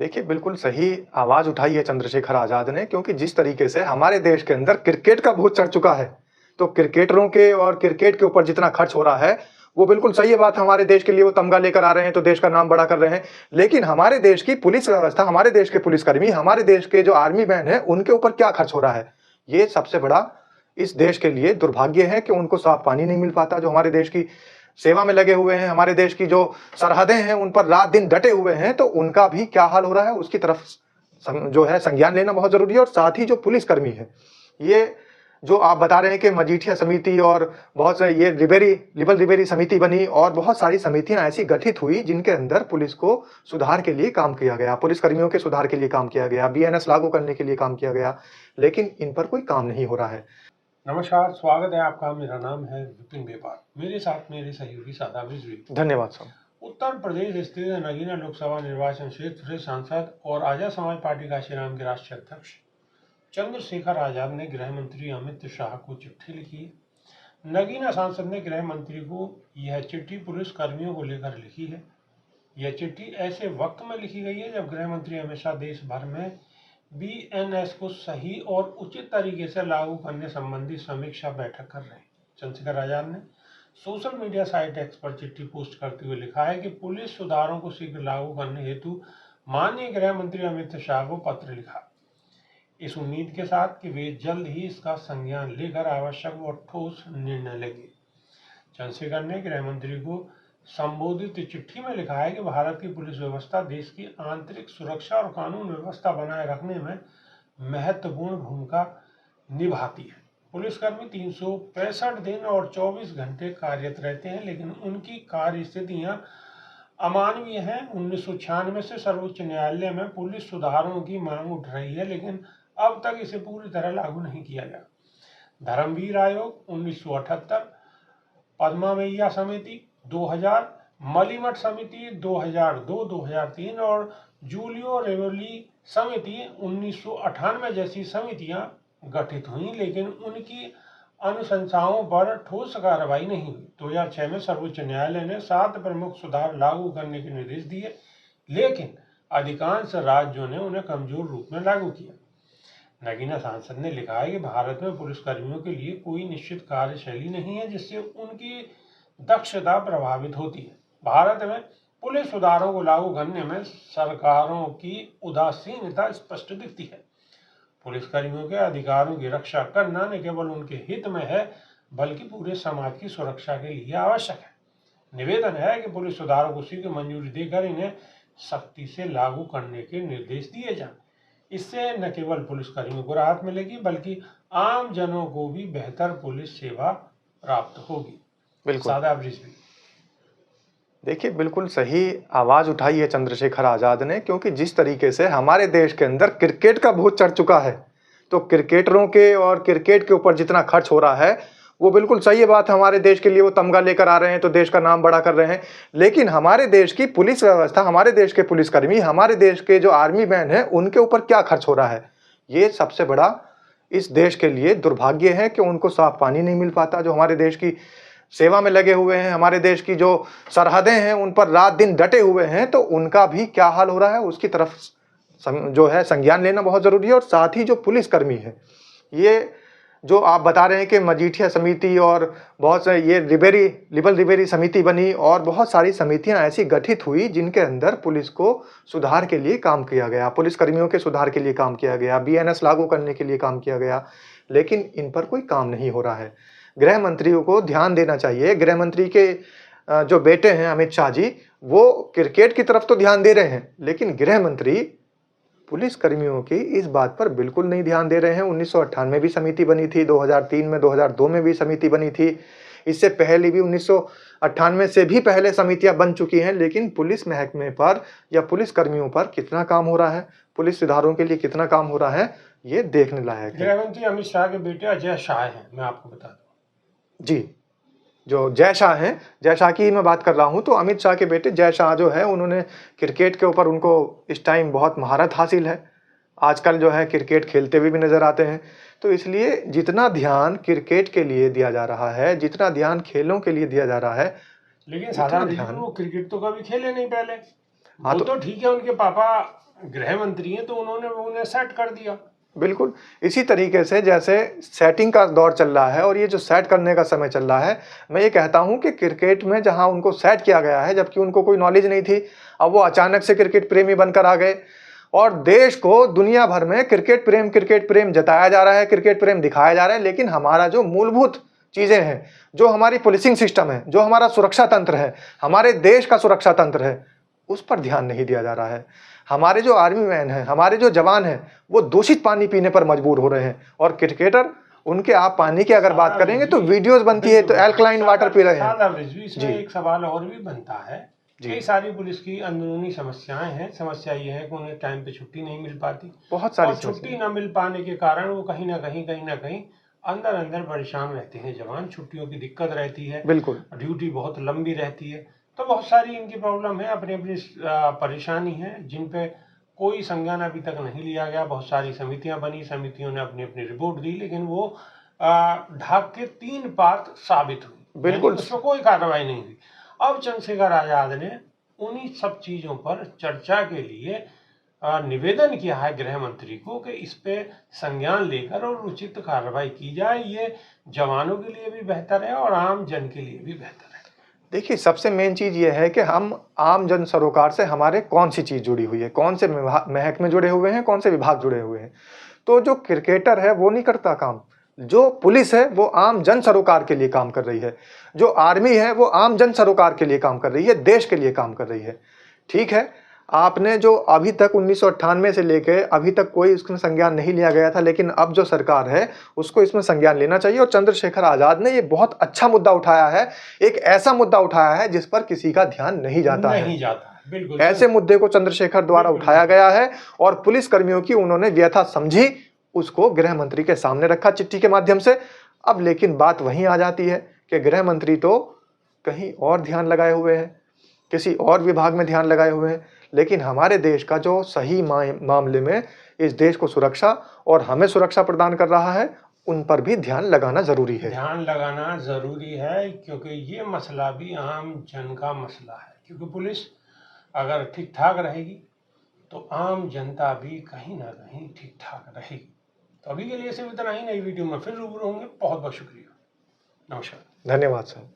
देखिए, बिल्कुल सही आवाज़ उठाई है चंद्रशेखर आज़ाद ने, क्योंकि जिस तरीके से हमारे देश के अंदर क्रिकेट का भूत चढ़ चुका है, तो क्रिकेटरों के और क्रिकेट के ऊपर जितना खर्च हो रहा है, वो बिल्कुल सही है बात। हमारे देश के लिए वो तमगा लेकर आ रहे हैं, तो देश का नाम बड़ा कर रहे हैं। लेकिन हमारे देश की पुलिस व्यवस्था, हमारे देश के पुलिसकर्मी, हमारे देश के जो आर्मी मैन हैं, उनके ऊपर क्या खर्च हो रहा है? ये सबसे बड़ा इस देश के लिए दुर्भाग्य है कि उनको साफ पानी नहीं मिल पाता, जो हमारे देश की सेवा में लगे हुए हैं, हमारे देश की जो सरहदें हैं, उन पर रात-दिन डटे हुए हैं, तो उनका भी क्या हाल हो रहा है, उसकी तरफ जो है संज्ञान लेना बहुत ज़रूरी है। और साथ ही जो पुलिसकर्मी है, ये जो आप बता रहे हैं कि मजीठिया समिति और बहुत से ये लिबल रिबेरी समिति बनी और बहुत सारी समितियां ऐसी गठित हुई, जिनके अंदर पुलिस को सुधार के लिए काम किया गया, पुलिसकर्मियों के सुधार के लिए काम किया गया, बीएनएस लागू करने के लिए काम किया गया, लेकिन इन पर कोई काम नहीं हो रहा है। नमस्कार, स्वागत है आपका। मेरा नाम है विपिन बेपार। मेरे साथ मेरे सहयोगी सादाब रिजवी। धन्यवाद साहब। उत्तर प्रदेश स्थित नगीना लोकसभा निर्वाचन क्षेत्र से सांसद और आजाद समाज पार्टी काशीराम के राष्ट्रीय अध्यक्ष चंद्रशेखर आजाद ने गृह मंत्री अमित शाह को चिट्ठी लिखी। नगीना सांसद ने गृह मंत्री को यह चिट्ठी पुलिस कर्मियों को लेकर लिखी है। यह चिट्ठी ऐसे वक्त में लिखी गई है जब गृह मंत्री अमित शाह देश भर में बीएनएस को सही और उचित तरीके से लागू करने संबंधी समीक्षा बैठक कर रहे हैं। चंद्रशेखर आजाद ने सोशल मीडिया साइट एक्स पर चिट्ठी पोस्ट करते हुए लिखा है कि पुलिस सुधारों को शीघ्र लागू करने हेतु माननीय गृह मंत्री अमित शाह को पत्र लिखा, इस उम्मीद के साथ कि वे जल्द ही इसका संज्ञान लेकर आवश्यक व ठोस निर्णय लेंगे। चंद्रशेखर ने गृह मंत्री को संबोधित चिट्ठी में लिखा है कि भारत की पुलिस व्यवस्था देश की आंतरिक सुरक्षा और कानून व्यवस्था बनाए रखने में महत्वपूर्ण भूमिका निभाती है। पुलिसकर्मी 365 दिन और 24 घंटे कार्यरत रहते हैं, लेकिन उनकी कार्य स्थितियां अमानवीय हैं। 1996 से सर्वोच्च न्यायालय में पुलिस सुधारों की मांग उठ रही है, लेकिन अब तक इसे पूरी तरह लागू नहीं किया गया। धर्मवीर आयोग 1978, पद्मा मैया समिति 2000, मलीमठ समिति 2002, 2003 और जूलियो रेवोली समिति 1998 जैसी समितियां गठित हुई, लेकिन उनकी अनुशंसाओं पर ठोस कार्रवाई नहीं हुई। 2006 में सर्वोच्च न्यायालय ने 7 प्रमुख सुधार लागू करने के निर्देश दिए, लेकिन अधिकांश राज्यों ने उन्हें कमजोर रूप में लागू किया। नगीना सांसद ने लिखा है कि भारत में पुलिसकर्मियों के लिए कोई निश्चित कार्यशैली नहीं है, जिससे उनकी दक्षता प्रभावित होती है। भारत में पुलिस सुधारों को लागू करने में सरकारों की उदासीनता स्पष्ट दिखती है। पुलिसकर्मियों के अधिकारों की रक्षा करना न केवल उनके हित में है, बल्कि पूरे समाज की सुरक्षा के लिए आवश्यक है। निवेदन है कि पुलिस सुधारों को शीघ्र मंजूरी देकर इन्हें सख्ती से लागू करने के निर्देश दिए जाएं। इससे न केवल पुलिसकर्मियों को राहत मिलेगी, बल्कि आम जनों को भी बेहतर पुलिस सेवा प्राप्त होगी। बिल्कुल। सादाब रिजवी। देखिए, बिल्कुल सही आवाज़ उठाई है चंद्रशेखर आज़ाद ने, क्योंकि जिस तरीके से हमारे देश के अंदर क्रिकेट का भूत चढ़ चुका है, तो क्रिकेटरों के और क्रिकेट के ऊपर जितना खर्च हो रहा है, वो बिल्कुल सही है बात। हमारे देश के लिए वो तमगा लेकर आ रहे हैं, तो देश का नाम बड़ा कर रहे हैं। लेकिन हमारे देश की पुलिस व्यवस्था, हमारे देश के पुलिसकर्मी, हमारे देश के जो आर्मी मैन हैं, उनके ऊपर क्या खर्च हो रहा है? ये सबसे बड़ा इस देश के लिए दुर्भाग्य है कि उनको साफ पानी नहीं मिल पाता, जो हमारे देश की सेवा में लगे हुए हैं, हमारे देश की जो सरहदें हैं, उन पर रात-दिन डटे हुए हैं, तो उनका भी क्या हाल हो रहा है, उसकी तरफ जो है संज्ञान लेना बहुत ज़रूरी है। और साथ ही जो पुलिसकर्मी है, ये जो आप बता रहे हैं कि मजीठिया समिति और बहुत से ये लिबल रिबेरी समिति बनी और बहुत सारी समितियां ऐसी गठित हुई, जिनके अंदर पुलिस को सुधार के लिए काम किया गया, पुलिसकर्मियों के सुधार के लिए काम किया गया, बीएनएस लागू करने के लिए काम किया गया, लेकिन इन पर कोई काम नहीं हो रहा है। गृह मंत्रियों को ध्यान देना चाहिए। गृह मंत्री के जो बेटे हैं अमित शाह जी, वो क्रिकेट की तरफ तो ध्यान दे रहे हैं, लेकिन गृह मंत्री पुलिस कर्मियों की इस बात पर बिल्कुल नहीं ध्यान दे रहे हैं। 1998 में भी समिति बनी थी, 2003 में, 2002 में भी समिति बनी थी, इससे पहले भी 1998 से भी पहले समितियां बन चुकी हैं, लेकिन पुलिस महकमे पर या पुलिस कर्मियों पर कितना काम हो रहा है, पुलिस सुधारों के लिए कितना काम हो रहा है, ये देखने लायक है। गृह मंत्री अमित शाह के बेटे अजय शाह हैं, मैं आपको बता दूं। जी, जो जय शाह हैं, जय शाह की मैं बात कर रहा हूं, तो अमित शाह के बेटे जय शाह जो है, उन्होंने क्रिकेट के ऊपर उनको इस टाइम बहुत महारत हासिल है। आजकल जो है क्रिकेट खेलते हुए भी नजर आते हैं, तो इसलिए जितना ध्यान क्रिकेट के लिए दिया जा रहा है, जितना ध्यान खेलों के लिए दिया जा रहा है, लेकिन साधारण वो क्रिकेट तो कभी खेले नहीं पहले। हाँ, तो ठीक है, उनके पापा गृह मंत्री हैं तो उन्होंने उन्हें सेट कर दिया। बिल्कुल इसी तरीके से जैसे सेटिंग का दौर चल रहा है और ये जो सेट करने का समय चल रहा है, मैं ये कहता हूं कि क्रिकेट में जहां उनको सेट किया गया है जबकि उनको कोई नॉलेज नहीं थी, अब वो अचानक से क्रिकेट प्रेमी बनकर आ गए और देश को दुनिया भर में क्रिकेट प्रेम जताया जा रहा है, क्रिकेट प्रेम दिखाया जा रहा है। लेकिन हमारा जो मूलभूत चीजें हैं, जो हमारी पुलिसिंग सिस्टम है, जो हमारा सुरक्षा तंत्र है, हमारे देश का सुरक्षा तंत्र है, उस पर ध्यान नहीं दिया जा रहा है। हमारे जो आर्मी मैन हैं, हमारे जो जवान हैं, वो दूषित पानी पीने पर मजबूर हो रहे हैं और क्रिकेटर उनके आप पानी की अगर बात करेंगे तो वीडियोस बनती है तो एल्कलाइन वाटर पी रहे हैं। इसमें एक सवाल और भी बनता है, कई सारी पुलिस की अंदरूनी समस्याएं हैं। समस्या ये है कि उन्हें टाइम पे छुट्टी नहीं मिल पाती, बहुत सारी छुट्टी न मिल पाने के कारण वो कहीं ना कहीं अंदर अंदर परेशान रहते हैं जवान। छुट्टियों की दिक्कत रहती है, बिल्कुल ड्यूटी बहुत लंबी रहती है, तो बहुत सारी इनकी प्रॉब्लम है, अपनी अपनी परेशानी है जिन पे कोई संज्ञान अभी तक नहीं लिया गया। बहुत सारी समितियां बनी, समितियों ने अपनी अपनी रिपोर्ट दी, लेकिन वो ढाक के तीन पात साबित हुई, बिल्कुल उसमें कोई कार्रवाई नहीं हुई। अब चंद्रशेखर आजाद ने उन्हीं सब चीजों पर चर्चा के लिए निवेदन किया है गृह मंत्री को कि इस पे संज्ञान लेकर और उचित कार्रवाई की जाए। ये जवानों के लिए भी बेहतर है और आम जन के लिए भी बेहतर है। देखिए सबसे मेन चीज ये है कि हम आम जन सरोकार से हमारे कौन सी चीज जुड़ी हुई है, कौन से महकमे जुड़े हुए हैं, कौन से विभाग जुड़े हुए हैं। तो जो क्रिकेटर है वो नहीं करता काम, जो पुलिस है वो आम जन सरोकार के लिए काम कर रही है, जो आर्मी है वो आम जन सरोकार के लिए काम कर रही है, देश के लिए काम कर रही है। ठीक है, आपने जो अभी तक 1998 से लेके अभी तक कोई इसमें संज्ञान नहीं लिया गया था, लेकिन अब जो सरकार है उसको इसमें संज्ञान लेना चाहिए। और चंद्रशेखर आजाद ने ये बहुत अच्छा मुद्दा उठाया है, एक ऐसा मुद्दा उठाया है जिस पर किसी का ध्यान नहीं जाता है। बिल्कुल ऐसे मुद्दे को चंद्रशेखर द्वारा उठाया गया है और पुलिस कर्मियों की उन्होंने व्यथा समझी, उसको गृह मंत्री के सामने रखा चिट्ठी के माध्यम से। अब लेकिन बात वहीं आ जाती है कि गृह मंत्री तो कहीं और ध्यान लगाए हुए हैं, किसी और विभाग में ध्यान लगाए हुए हैं, लेकिन हमारे देश का जो सही मामले में इस देश को सुरक्षा और हमें सुरक्षा प्रदान कर रहा है, उन पर भी ध्यान लगाना जरूरी है। ध्यान लगाना जरूरी है क्योंकि ये मसला भी आम जन का मसला है। क्योंकि पुलिस अगर ठीक ठाक रहेगी तो आम जनता भी कहीं ना कहीं ठीक ठाक रहेगी। तो अभी के लिए सिर्फ इतना ही, नई वीडियो में फिर रूबरू होंगे। बहुत बहुत शुक्रिया, नमस्कार, धन्यवाद सर।